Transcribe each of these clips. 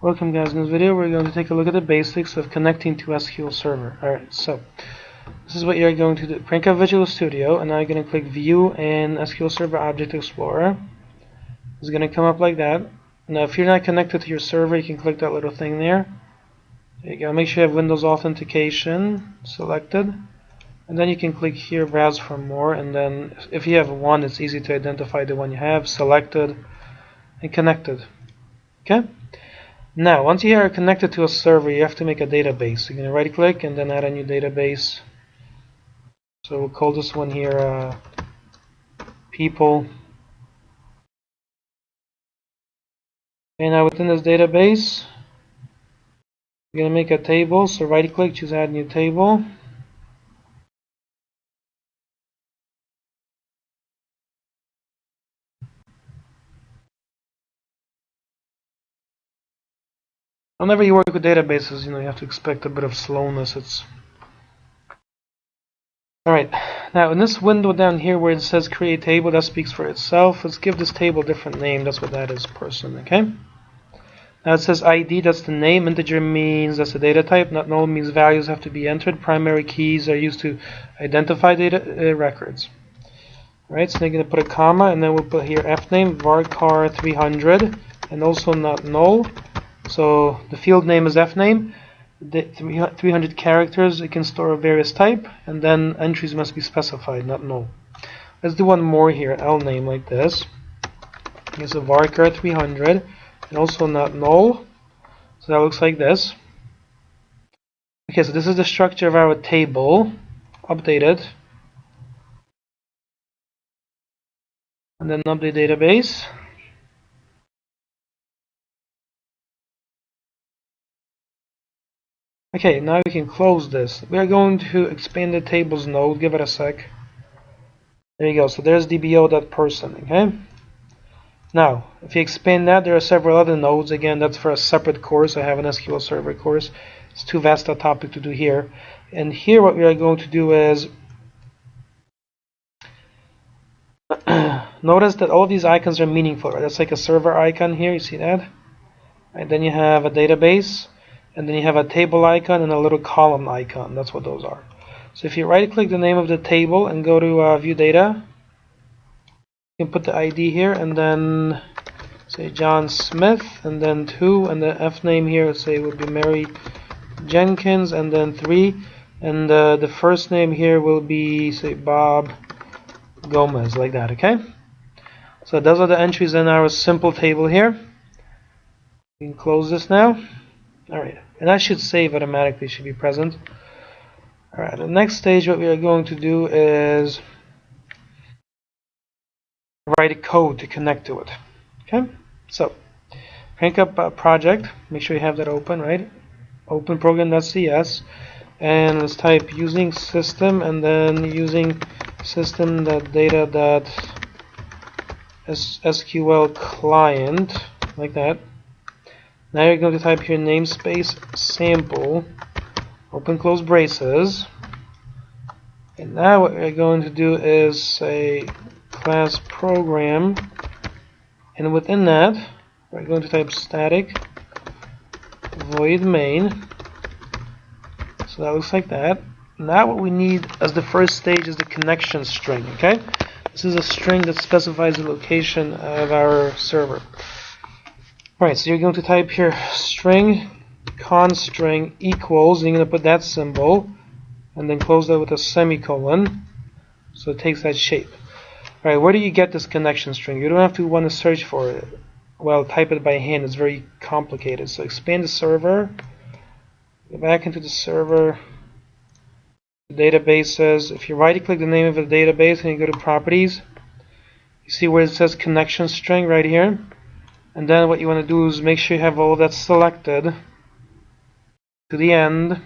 Welcome guys, in this video we're going to take a look at the basics of connecting to SQL Server. Alright, so this is what you're going to do. Crank up Visual Studio and now you're going to click View in SQL Server Object Explorer. It's going to come up like that. Now if you're not connected to your server, you can click that little thing there. There you go. Make sure you have Windows Authentication selected. And then you can click here, Browse for More, and then if you have one, it's easy to identify the one you have, selected and connected. Okay? Now, once you are connected to a server, you have to make a database. You're going to right click and then add a new database. So we'll call this one here people. And now within this database, you're going to make a table. So right click, choose add new table. Whenever you work with databases, you have to expect a bit of slowness. Alright, now in this window down here where it says create table, that speaks for itself. Let's give this table a different name. That's what that is, person, okay? Now it says ID, that's the name. Integer means that's the data type. Not null means values have to be entered. Primary keys are used to identify data records. Alright, so they're going to put a comma and then we'll put here fname varchar 300 and also not null. So the field name is fname. The 300 characters, it can store of various type, and then entries must be specified, not null. Let's do one more here, lname like this. It's a varchar 300 and also not null. So that looks like this. Okay, so this is the structure of our table, updated. And then update database. Okay, now we can close this. We are going to expand the tables node. Give it a sec. There you go. So there's dbo.person. Okay. Now, if you expand that, there are several other nodes. Again, that's for a separate course. I have an SQL Server course. It's too vast a topic to do here. And here, what we are going to do is notice that all of these icons are meaningful. Right? That's like a server icon here. You see that? And then you have a database. And then you have a table icon and a little column icon. That's what those are. So if you right click the name of the table and go to view data, you can put the ID here and then say John Smith and then 2 and the F name here say would be Mary Jenkins and then 3 and the first name here will be say Bob Gomez, like that. Okay, so those are the entries in our simple table here. You can close this now. Alright, and that should save automatically, should be present. Alright, the next stage what we are going to do is write a code to connect to it. Okay, so crank up a project, make sure you have that open, right? Open program.cs and let's type using system and then using system.data.sql client, like that. Now you're going to type here namespace sample, open close braces, and now what we're going to do is say class program, and within that we're going to type static void main. So that looks like that. Now what we need as the first stage is the connection string. Okay, this is a string that specifies the location of our server. Alright, so you're going to type here string constring equals, and you're going to put that symbol and then close that with a semicolon so it takes that shape. Alright, where do you get this connection string? You don't have to want to search for it. Well, type it by hand, it's very complicated. So expand the server, go back into the server, databases. If you right click the name of the database and you go to properties, you see where it says connection string right here. And then what you want to do is make sure you have all of that selected to the end.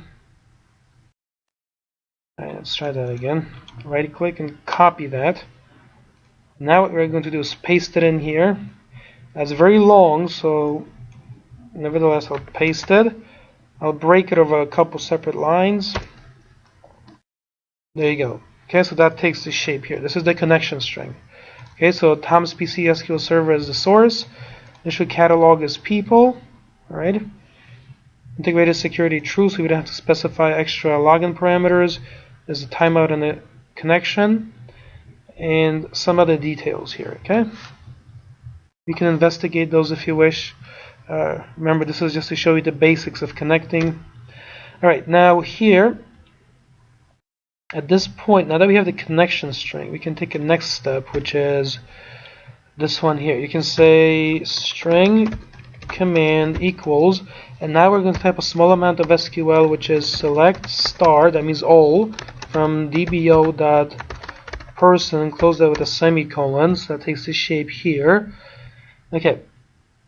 Alright, let's try that again. Right click and copy that. Now what we're going to do is paste it in here. That's very long, so nevertheless I'll paste it. I'll break it over a couple separate lines. There you go. Okay, so that takes the shape here. This is the connection string. Okay, so Tom's PC SQL Server is the source. Initial catalog is people. Alright. Integrated security true, so we don't have to specify extra login parameters. There's a timeout in the connection, and some other details here. Okay. You can investigate those if you wish. Remember, this is just to show you the basics of connecting. Alright, now here, at this point, now that we have the connection string, we can take a next step, which is this one here. You can say string command equals, and now we're going to type a small amount of SQL, which is select star, that means all, from dbo.person, close that with a semicolon, so that takes the shape here. Okay,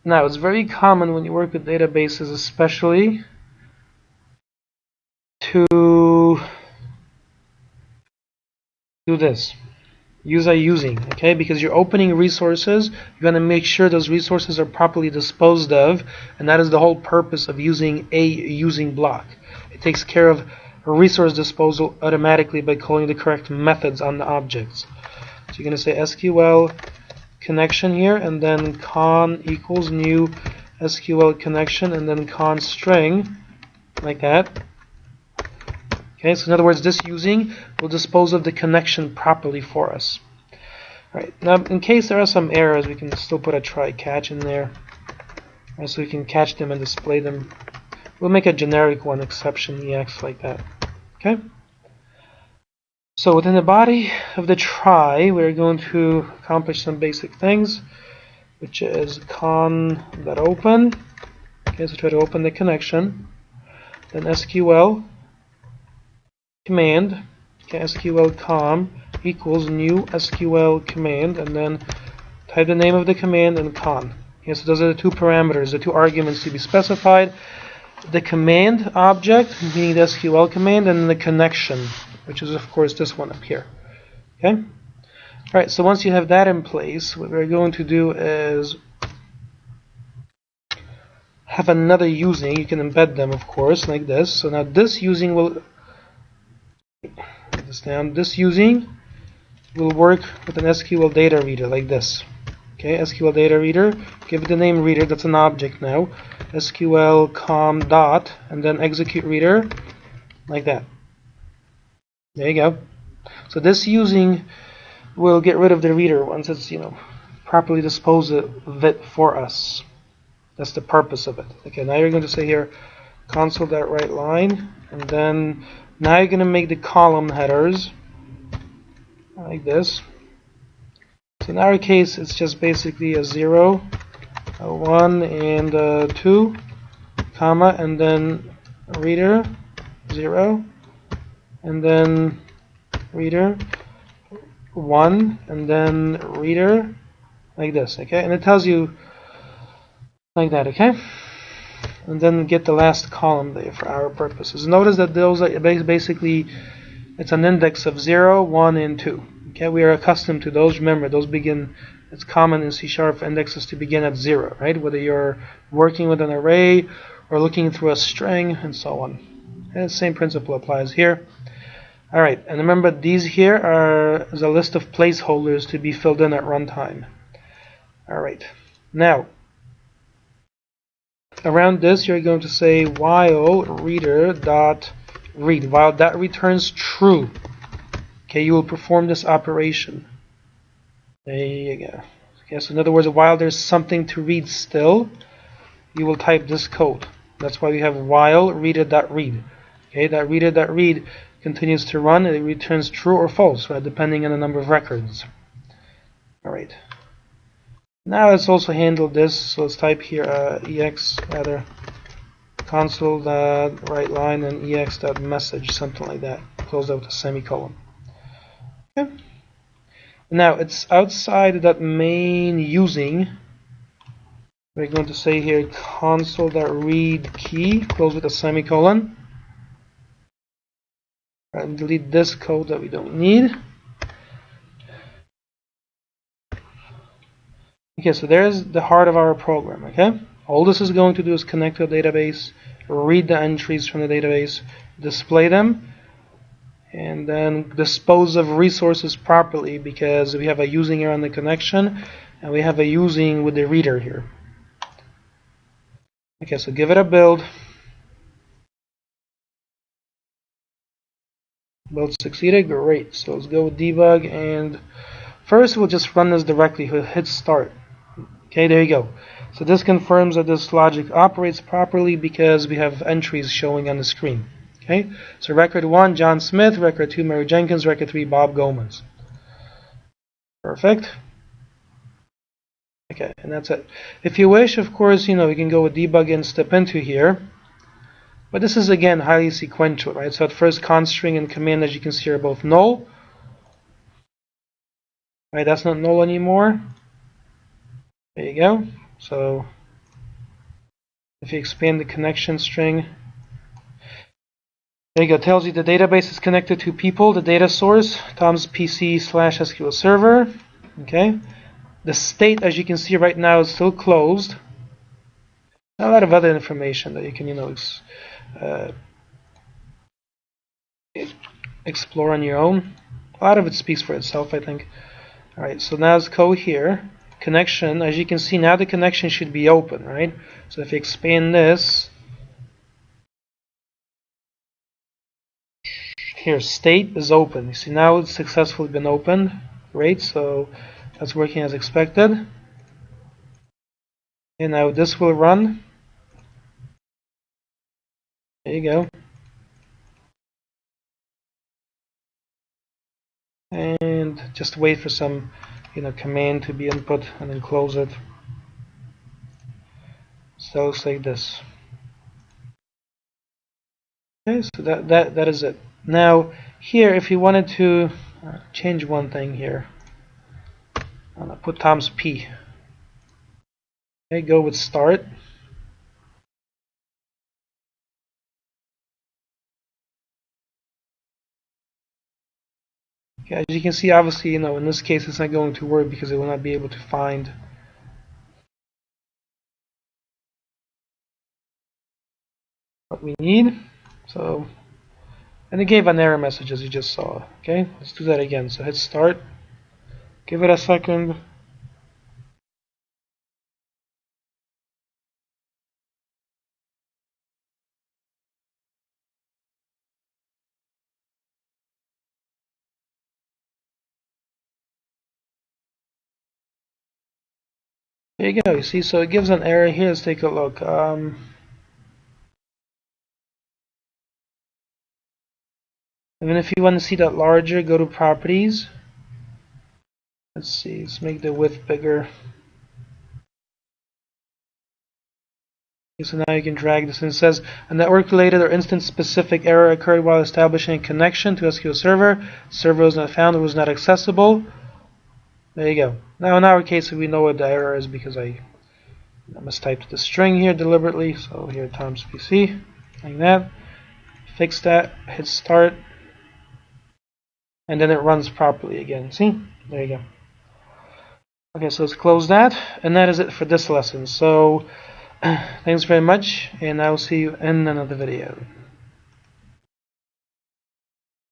now it's very common when you work with databases especially to do this. Use a using, okay? Because you're opening resources, you're going to make sure those resources are properly disposed of, and that is the whole purpose of using a using block. It takes care of resource disposal automatically by calling the correct methods on the objects. So you're going to say SQL connection here, and then con equals new SQL connection, and then con string, like that. Okay, so in other words, this using will dispose of the connection properly for us. Right. Now, in case there are some errors, we can still put a try catch in there, right, so we can catch them and display them. We'll make a generic one, exception EX, like that. Okay. So within the body of the try, we're going to accomplish some basic things, which is con.open. Okay, so try to open the connection. Then SQL command, okay, SQL com equals new SQL command, and then type the name of the command and con. Okay, so those are the two parameters, the two arguments to be specified. The command object, meaning the SQL command, and the connection, which is of course this one up here. Okay. Alright, so once you have that in place, what we're going to do is have another using. You can embed them, of course, like this. So now this using will this using will work with an SQL data reader like this. Okay, SQL data reader, give it the name reader, that's an object now. SQL com dot, and then execute reader, like that. There you go. So this using will get rid of the reader once it's, properly disposed of it for us. That's the purpose of it. Okay, now you're going to say here console.writeLine, and then now you're going to make the column headers like this. So in our case, it's just basically a 0, a 1, and a 2, comma, and then reader 0, and then reader 1, and then reader like this. Okay, and it tells you like that. Okay. And then get the last column there for our purposes. Notice that those are basically, it's an index of 0, 1, and 2. Okay, we are accustomed to those. Remember, those begin, it's common in C# for indexes to begin at 0, right? Whether you're working with an array or looking through a string and so on. And the same principle applies here. Alright, and remember these here is a list of placeholders to be filled in at runtime. Alright, now around this, you're going to say while reader.read. While that returns true, okay, you will perform this operation. There you go. Okay, so in other words, while there's something to read still, you will type this code. That's why we have while reader.read. Okay, that reader.read continues to run, and it returns true or false, right, depending on the number of records. Alright. Now let's also handle this. So let's type here ex console.writeLine and ex.message, something like that. Close that with a semicolon. Okay. Now it's outside that main using. We're going to say here console.read key, close with a semicolon, and delete this code that we don't need. Okay, so there's the heart of our program. Okay, all this is going to do is connect to a database, read the entries from the database, display them, and then dispose of resources properly, because we have a using here on the connection and we have a using with the reader here. Okay, so give it a build. Build succeeded, great. So let's go with debug, and first we'll just run this directly. We'll hit start. Okay, there you go. So this confirms that this logic operates properly because we have entries showing on the screen. Okay, so record 1, John Smith. Record 2, Mary Jenkins. Record 3, Bob Gomez. Perfect. Okay, and that's it. If you wish, of course, we can go with debug and step into here. But this is, again, highly sequential, right? So at first, const string and command, as you can see, are both null. Right, that's not null anymore. There you go. So if you expand the connection string, there you go. It tells you the database is connected to people, the data source, Tom's PC / SQL server. Okay. The state, as you can see right now, is still closed. A lot of other information that you can, explore on your own. A lot of it speaks for itself, I think. All right, so now let's go here. Connection, as you can see, now the connection should be open, right? So if you expand this, here, state is open. You see, now it's successfully been opened. Great, so that's working as expected. And now this will run. There you go. And just wait for some, command to be input and then close it. So it looks like this. Okay, so that is it. Now here, if you wanted to change one thing here, I'm gonna put Tom's P. Okay, go with start. Okay, as you can see, obviously, in this case, it's not going to work because it will not be able to find what we need. So, and it gave an error message as you just saw. Okay, let's do that again. So hit start. Give it a second. There you go. You see, so it gives an error here. Let's take a look. And then if you want to see that larger, go to properties. Let's see. Let's make the width bigger. Okay, so now you can drag this, and it says a network-related or instance-specific error occurred while establishing a connection to SQL Server. Server was not found or was not accessible. There you go. Now in our case, we know what the error is because I mistyped the string here deliberately. So here, Tom's PC, like that. Fix that. Hit start, and then it runs properly again. See? There you go. Okay, so let's close that, and that is it for this lesson. So thanks very much, and I will see you in another video.